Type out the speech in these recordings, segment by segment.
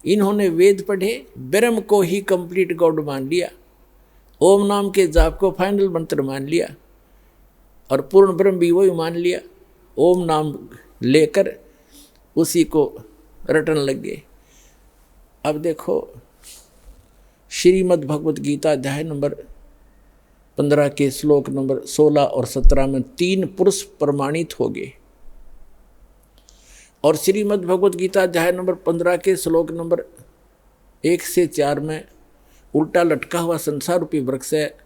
इन्होंने वेद पढ़े, ब्रह्म को ही कंप्लीट गॉड मान लिया, ओम नाम के जाप को फाइनल मंत्र मान लिया और पूर्ण ब्रह्म भी वही मान लिया। ओम नाम लेकर उसी को रटन लग गए। अब देखो श्रीमद् भगवत गीता अध्याय नंबर 15 के श्लोक नंबर 16 और 17 में 3 पुरुष प्रमाणित हो गए और श्रीमद् भगवत गीता अध्याय नंबर 15 के श्लोक नंबर 1 से 4 में उल्टा लटका हुआ संसार रूपी वृक्ष है,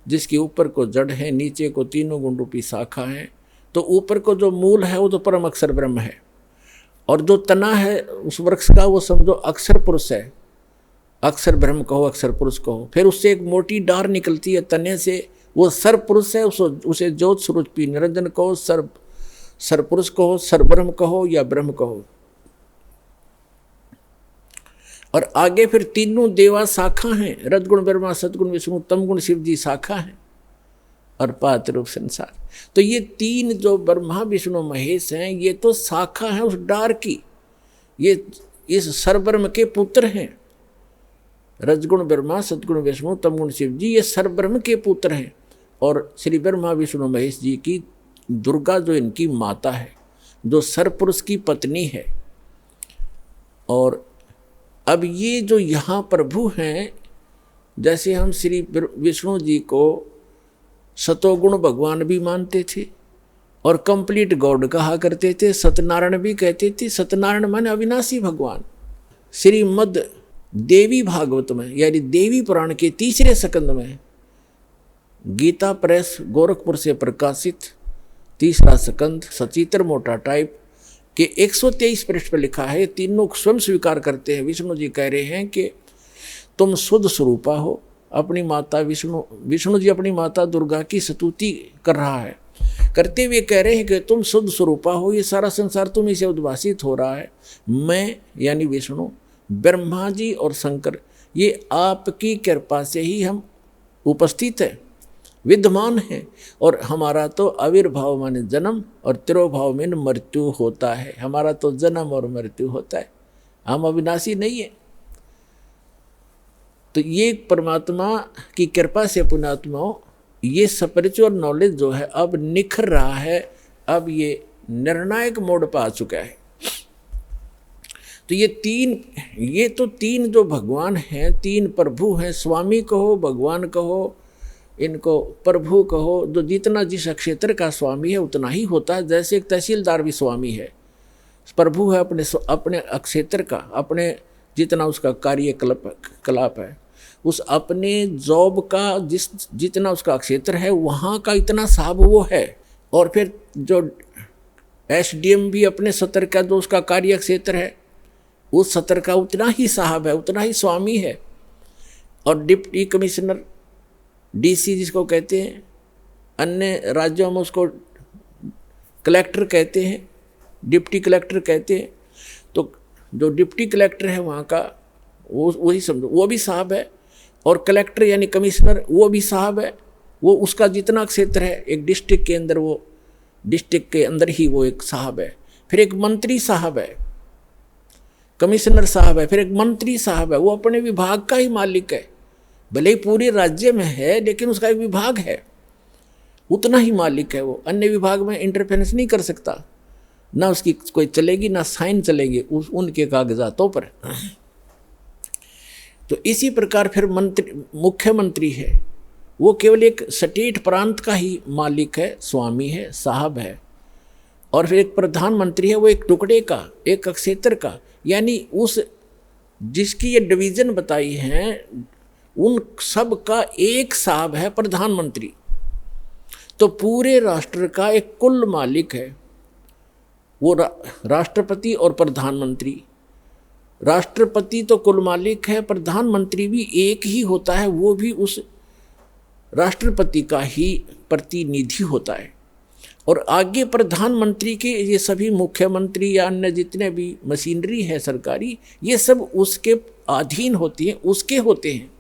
जिसके ऊपर को जड़ है, नीचे को तीनों गुण रूपी शाखा है। तो ऊपर को जो मूल है वो तो परम अक्षर ब्रह्म है, और जो तना है उस वृक्ष का वो समझो अक्षर पुरुष है। अक्षर ब्रह्म कहो, अक्षर पुरुष कहो। फिर उससे एक मोटी डार निकलती है तने से, वो सर पुरुष है, उसे ज्योत स्वरूपी निरंजन कहो, सर पुरुष कहो, सर ब्रह्म कहो या ब्रह्म कहो। और आगे फिर तीनों देवा शाखा हैं, रजगुण ब्रह्मा, सतगुण विष्णु, तमगुण शिव जी शाखा हैं और पात रूप संसार। तो ये 3 जो ब्रह्मा विष्णु महेश हैं ये तो शाखा है उस डार की। ये इस सरब्रह्म के पुत्र हैं। रजगुण ब्रह्मा, सतगुण विष्णु, तमगुण शिव जी ये सरब्रह्म के पुत्र हैं। और श्री ब्रह्मा विष्णु महेश जी की दुर्गा जो इनकी माता है, जो सरपुरुष की पत्नी है। और अब ये जो यहाँ प्रभु हैं, जैसे हम श्री विष्णु जी को सतोगुण भगवान भी मानते थे और कंप्लीट गॉड कहा करते थे, सत्यनारायण भी कहते थे। सत्यनारायण माने अविनाशी भगवान। श्रीमद् देवी भागवत में यानी देवी पुराण के 3रे स्कंद में गीता प्रेस गोरखपुर से प्रकाशित 3रा स्कंद सचित्र मोटा टाइप के 123 पृष्ठ पर लिखा है। तीनों स्वयं स्वीकार करते हैं। विष्णु जी कह रहे हैं कि तुम शुद्ध स्वरूपा हो। अपनी माता विष्णु जी अपनी माता दुर्गा की स्तुति कर रहा है, करते हुए कह रहे हैं कि तुम शुद्ध स्वरूपा हो, ये सारा संसार तुम्हीं से उद्भासित हो रहा है। मैं यानी विष्णु, ब्रह्मा जी और शंकर ये आपकी कृपा से ही हम उपस्थित हैं, विद्यमान है। और हमारा तो आविर्भाव माने जन्म और तिरोभाव में मृत्यु होता है। हमारा तो जन्म और मृत्यु होता है, हम अविनाशी नहीं है। तो ये परमात्मा की कृपा से पुण्यात्माओं ये स्पिरिचुअल नॉलेज जो है अब निखर रहा है। अब ये निर्णायक मोड पर आ चुका है। तो ये तो तीन जो भगवान हैं, 3 प्रभु हैं, स्वामी कहो, भगवान कहो, इनको प्रभु कहो। जो जितना जिस क्षेत्र का स्वामी है उतना ही होता है। जैसे एक तहसीलदार भी स्वामी है, प्रभु है अपने क्षेत्र का, अपने जितना उसका कार्यकलाप है, उस अपने जॉब का जितना उसका क्षेत्र है वहाँ का इतना साहब वो है। और फिर जो SDM भी अपने सत्र का जो उसका कार्य क्षेत्र है उस सत्र का उतना ही साहब है, उतना ही स्वामी है। और डिप्टी कमिश्नर DC जिसको कहते हैं, अन्य राज्यों में उसको कलेक्टर कहते हैं, डिप्टी कलेक्टर कहते हैं। तो जो डिप्टी कलेक्टर है वहाँ का वो वही समझो, वो भी साहब है। और कलेक्टर यानी कमिश्नर वो भी साहब है। वो उसका जितना क्षेत्र है एक डिस्ट्रिक्ट के अंदर, वो डिस्ट्रिक्ट के अंदर ही वो एक साहब है। फिर एक मंत्री साहब है, कमिश्नर साहब है, फिर एक मंत्री साहब है। वो अपने विभाग का ही मालिक है, भले ही पूरे राज्य में है लेकिन उसका एक विभाग है, उतना ही मालिक है वो। अन्य विभाग में इंटरफेरेंस नहीं कर सकता, ना उसकी कोई चलेगी ना साइन चलेंगे उनके कागजातों पर। तो इसी प्रकार फिर मुख्यमंत्री है, वो केवल एक स्टेट प्रांत का ही मालिक है, स्वामी है, साहब है। और फिर एक प्रधानमंत्री है, वो एक टुकड़े का, एक क्षेत्र का, यानी उस जिसकी ये डिवीज़न बताई हैं उन सब का एक साहब है प्रधानमंत्री। तो पूरे राष्ट्र का एक कुल मालिक है वो राष्ट्रपति और प्रधानमंत्री। राष्ट्रपति तो कुल मालिक है, प्रधानमंत्री भी एक ही होता है, वो भी उस राष्ट्रपति का ही प्रतिनिधि होता है। और आगे प्रधानमंत्री के ये सभी मुख्यमंत्री या अन्य जितने भी मशीनरी है सरकारी, ये सब उसके अधीन होती है, उसके होते हैं।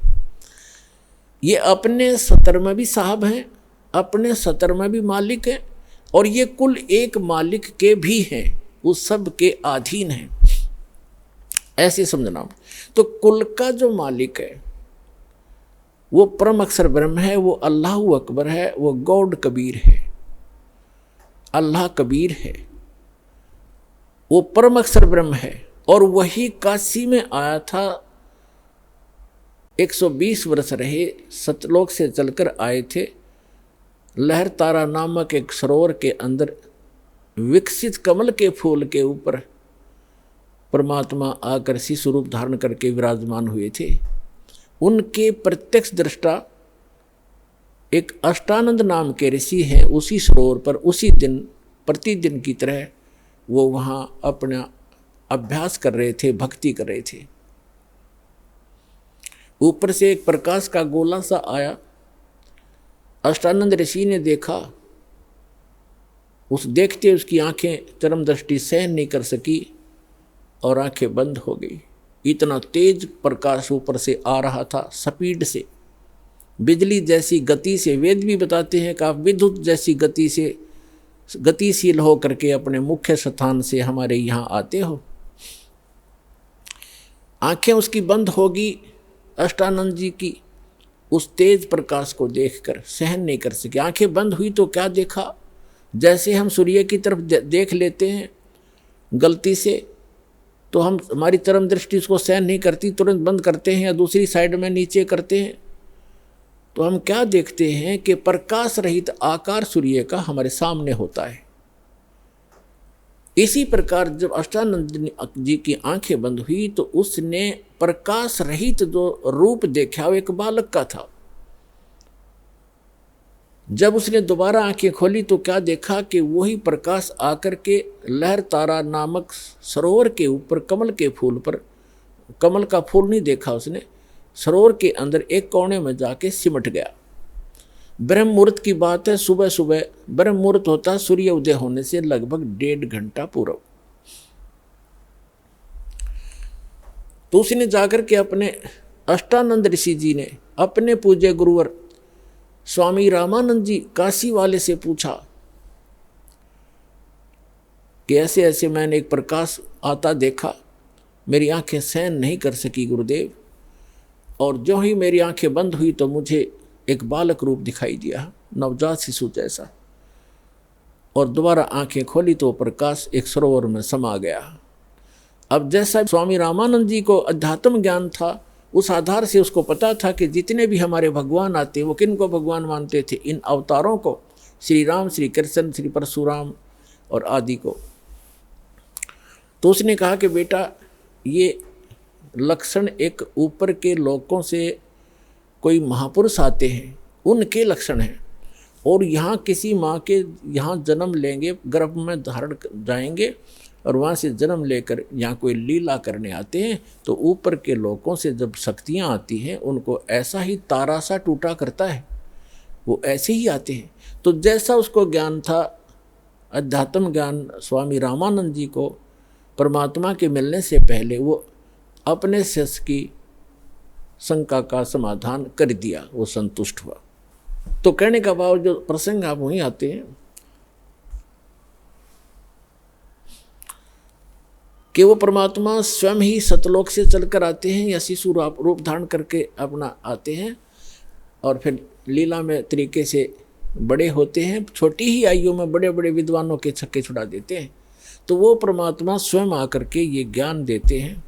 ये अपने सत्र में भी साहब हैं, अपने सत्र में भी मालिक हैं, और ये कुल एक मालिक के भी हैं, उस सब के अधीन हैं। ऐसे समझना। तो कुल का जो मालिक है वो परम अक्षर ब्रह्म है, वो अल्लाह अकबर है, वो गॉड कबीर है, अल्लाह कबीर है, वो परम अक्षर ब्रह्म है। और वही काशी में आया था, 120 वर्ष रहे, सतलोक से चलकर आए थे, लहर तारा नामक एक सरोवर के अंदर विकसित कमल के फूल के ऊपर परमात्मा आकर शिशु रूप धारण करके विराजमान हुए थे। उनके प्रत्यक्ष दृष्टा एक अष्टानंद नाम के ऋषि हैं, उसी सरोवर पर उसी दिन प्रतिदिन की तरह वो वहाँ अपना अभ्यास कर रहे थे, भक्ति कर रहे थे। ऊपर से एक प्रकाश का गोला सा आया, अष्टानंद ऋषि ने देखा, उस देखते उसकी आंखें चरम दृष्टि सहन नहीं कर सकी और आंखें बंद हो गई। इतना तेज प्रकाश ऊपर से आ रहा था, स्पीड से, बिजली जैसी गति से। वेद भी बताते हैं कि आप विद्युत जैसी गति से गतिशील हो करके अपने मुख्य स्थान से हमारे यहाँ आते हो। आंखें उसकी बंद होगी, अष्टानंद जी की उस तेज प्रकाश को देखकर सहन नहीं कर सके। आंखें बंद हुई तो क्या देखा, जैसे हम सूर्य की तरफ देख लेते हैं गलती से, तो हम हमारी चरम दृष्टि उसको सहन नहीं करती, तुरंत बंद करते हैं या दूसरी साइड में नीचे करते हैं, तो हम क्या देखते हैं कि प्रकाश रहित आकार सूर्य का हमारे सामने होता है। इसी प्रकार जब अष्टानंद जी की आंखें बंद हुई तो उसने प्रकाश रहित जो रूप देखा वो एक बालक का था। जब उसने दोबारा आंखें खोली तो क्या देखा कि वही प्रकाश आकर के लहर तारा नामक सरोवर के ऊपर कमल के फूल पर, कमल का फूल नहीं देखा उसने, सरोवर के अंदर एक कोने में जाके सिमट गया। ब्रह्म मुहूर्त की बात है, सुबह सुबह ब्रह्म मुहूर्त होता सूर्य उदय होने से लगभग 1.5 घंटा पूर्व। तो उसने जाकर के अपने अष्टानंद ऋषि जी ने अपने पूज्य गुरुवर स्वामी रामानंद जी काशी वाले से पूछा कि ऐसे ऐसे मैंने एक प्रकाश आता देखा, मेरी आंखें सहन नहीं कर सकी गुरुदेव, और जो ही मेरी आंखें बंद हुई तो मुझे एक बालक रूप दिखाई दिया, नवजात शिशु जैसा, और दोबारा आंखें खोली तो प्रकाश एक सरोवर में समा गया। अब जैसा स्वामी रामानंद जी को अध्यात्म ज्ञान था, उस आधार से उसको पता था कि जितने भी हमारे भगवान आते वो किन को भगवान मानते थे, इन अवतारों को, श्री राम, श्री कृष्ण, श्री परशुराम और आदि को। तो उसने कहा कि बेटा ये लक्षण एक ऊपर के लोकों से कोई महापुरुष आते हैं उनके लक्षण हैं, और यहाँ किसी माँ के यहाँ जन्म लेंगे, गर्भ में धारण जाएंगे और वहाँ से जन्म लेकर यहाँ कोई लीला करने आते हैं, तो ऊपर के लोकों से जब शक्तियाँ आती हैं उनको ऐसा ही तारा सा टूटा करता है, वो ऐसे ही आते हैं। तो जैसा उसको ज्ञान था, अध्यात्म ज्ञान स्वामी रामानंद जी को परमात्मा के मिलने से पहले, वो अपने शिष्य की शंका का समाधान कर दिया, वो संतुष्ट हुआ। तो कहने का भाव जो प्रसंग आप वहीं आते हैं कि वो परमात्मा स्वयं ही सतलोक से चलकर आते हैं या शिशु रूप धारण करके अपना आते हैं, और फिर लीला में तरीके से बड़े होते हैं, छोटी ही आयु में बड़े बड़े विद्वानों के छक्के छुड़ा देते हैं। तो वो परमात्मा स्वयं आकर के ये ज्ञान देते हैं।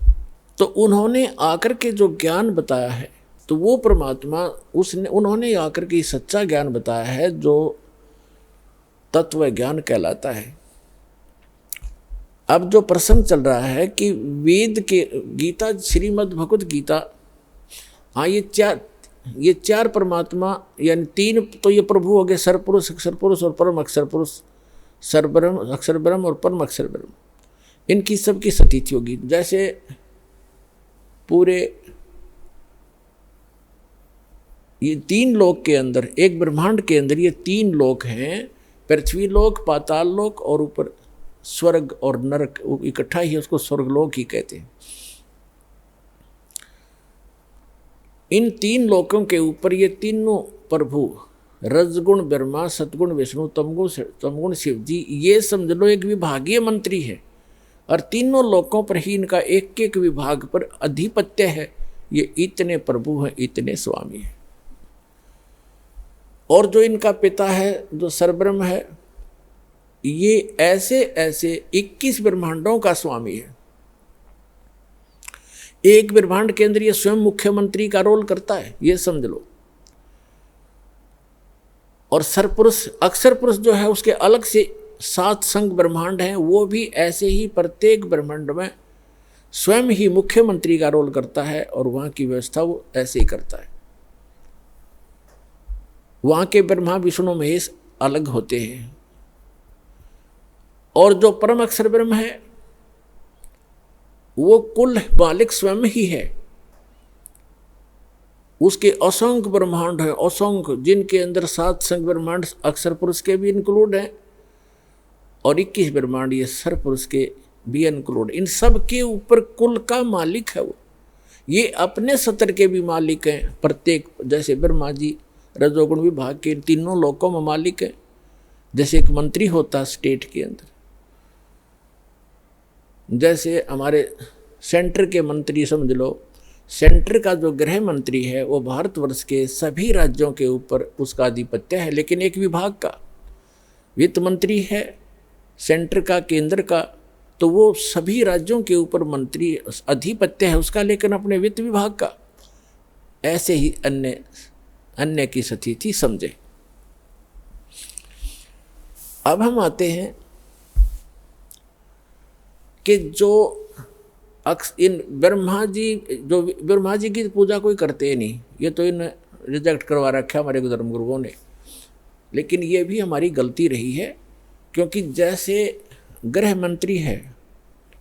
तो उन्होंने आकर के जो ज्ञान बताया है, तो वो परमात्मा उन्होंने आकर के सच्चा ज्ञान बताया है जो तत्व ज्ञान कहलाता है। अब जो प्रसंग चल रहा है कि वेद के गीता, श्रीमद् भगवत गीता, हाँ ये चार परमात्मा यानी तीन तो ये प्रभु हो गए, सरपुरुष, अक्षर पुरुष और परम अक्षर पुरुष, सरब्रह्म, अक्षर ब्रह्म और परम अक्षर ब्रह्म, इनकी सबकी सतीथि होगी। जैसे पूरे ये 3 लोक के अंदर, एक ब्रह्मांड के अंदर ये 3 लोक हैं, पृथ्वी लोक, पाताल लोक और ऊपर स्वर्ग और नरक, इकट्ठा ही उसको स्वर्गलोक ही कहते हैं। इन 3 लोकों के ऊपर ये तीनों प्रभु, रजगुण ब्रह्मा, सतगुण विष्णु, तमगुण शिव जी, ये समझ लो एक विभागीय मंत्री है। और तीनों लोकों पर ही इनका एक एक विभाग पर अधिपत्य है। ये इतने प्रभु हैं, इतने स्वामी हैं। और जो इनका पिता है, जो सरब्रह्म है, ये ऐसे ऐसे 21 ब्रह्मांडों का स्वामी है। एक ब्रह्मांड केंद्र ये स्वयं मुख्यमंत्री का रोल करता है, ये समझ लो। और सरपुरुष, अक्षर पुरुष जो है, उसके अलग से 7 संघ ब्रह्मांड हैं, वो भी ऐसे ही प्रत्येक ब्रह्मांड में स्वयं ही मुख्यमंत्री का रोल करता है और वहां की व्यवस्था वो ऐसे ही करता है। वहां के ब्रह्मा विष्णु महेश अलग होते हैं। और जो परम अक्षर ब्रह्म है वो कुल मालिक स्वयं ही है। उसके असंख्य ब्रह्मांड है, असंख्य, जिनके अंदर 7 संख्य ब्रह्मांड अक्षर पुरुष के भी इंक्लूड हैं और 21 ब्रह्मांड ये सर पुरुष के भी इंक्लूड। इन सब के ऊपर कुल का मालिक है वो। ये अपने सत्र के भी मालिक हैं प्रत्येक, जैसे ब्रह्मा जी रजोगुण विभाग के तीनों लोकों में मालिक है। जैसे एक मंत्री होता है स्टेट के अंदर, जैसे हमारे सेंटर के मंत्री समझ लो, सेंटर का जो गृह मंत्री है वो भारतवर्ष के सभी राज्यों के ऊपर उसका आधिपत्य है। लेकिन एक विभाग का वित्त मंत्री है सेंटर का, केंद्र का, तो वो सभी राज्यों के ऊपर मंत्री आधिपत्य है उसका, लेकिन अपने वित्त विभाग का। ऐसे ही अन्य की स्थिति समझे। अब हम आते हैं कि जो इन ब्रह्मा जी की पूजा कोई करते ही नहीं, ये तो इन रिजेक्ट करवा रखा हमारे धर्म गुरुओं ने। लेकिन ये भी हमारी गलती रही है, क्योंकि जैसे गृह मंत्री है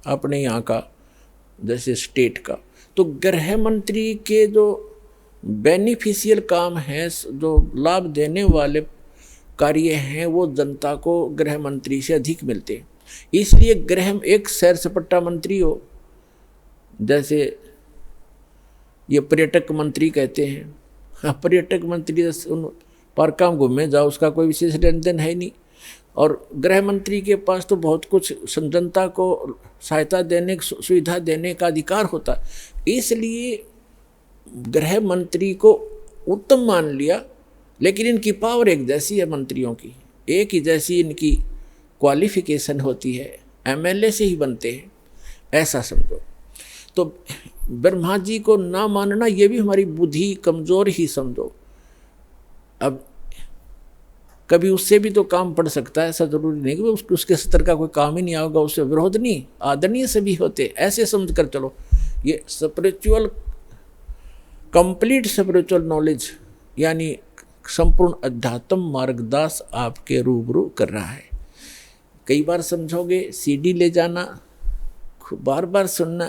अपने यहाँ का, जैसे स्टेट का, तो गृह मंत्री के जो बेनिफिशियल काम है, जो लाभ देने वाले कार्य हैं, वो जनता को गृह मंत्री से अधिक मिलते हैं। इसलिए गृह, एक सैर सपाटा मंत्री हो, जैसे ये पर्यटक मंत्री कहते हैं, हाँ पर्यटक मंत्री पर काम घूमे जाओ, उसका कोई विशेष लेन देन है नहीं। और गृह मंत्री के पास तो बहुत कुछ जनता को सहायता देने, सुविधा देने का अधिकार होता है। इसलिए गृह मंत्री को उत्तम मान लिया। लेकिन इनकी पावर एक जैसी है मंत्रियों की, एक ही जैसी इनकी क्वालिफिकेशन होती है, एमएलए से ही बनते हैं, ऐसा समझो। तो ब्रह्मा जी को ना मानना ये भी हमारी बुद्धि कमज़ोर ही समझो। अब कभी उससे भी तो काम पड़ सकता है, ऐसा जरूरी नहीं कि उसके स्तर का कोई काम ही नहीं आएगा, उससे विरोध नहीं, आदरणीय से भी होते, ऐसे समझ कर चलो। ये स्पिरिचुअल, कंप्लीट स्पिरिचुअल नॉलेज, यानी संपूर्ण अध्यात्म मार्गदास आपके रूबरू कर रहा है। कई बार समझोगे, सीडी ले जाना, बार बार सुनना,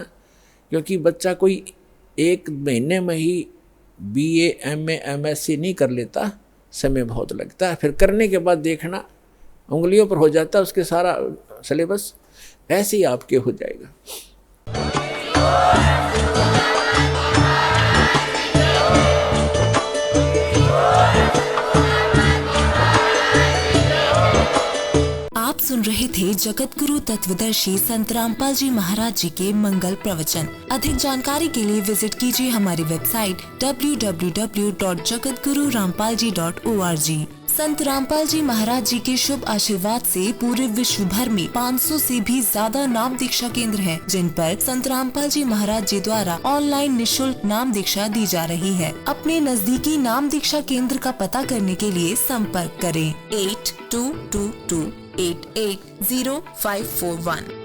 क्योंकि बच्चा कोई 1 महीने में ही BA MA MSc नहीं कर लेता, समय बहुत लगता है। फिर करने के बाद देखना उंगलियों पर हो जाता है उसके सारा सिलेबस, ऐसे ही आपके हो जाएगा। आप सुन रहे थे जगत गुरु तत्वदर्शी संत रामपाल जी महाराज जी के मंगल प्रवचन। अधिक जानकारी के लिए विजिट कीजिए हमारी वेबसाइट www.jagatgururampalji.org। संत रामपाल जी महाराज जी के शुभ आशीर्वाद से पूरे विश्व भर में 500 से भी ज्यादा नाम दीक्षा केंद्र हैं, जिन पर संत रामपाल जी महाराज जी द्वारा ऑनलाइन निशुल्क नाम दीक्षा दी जा रही है। अपने नजदीकी नाम दीक्षा केंद्र का पता करने के लिए संपर्क करें 8222880541।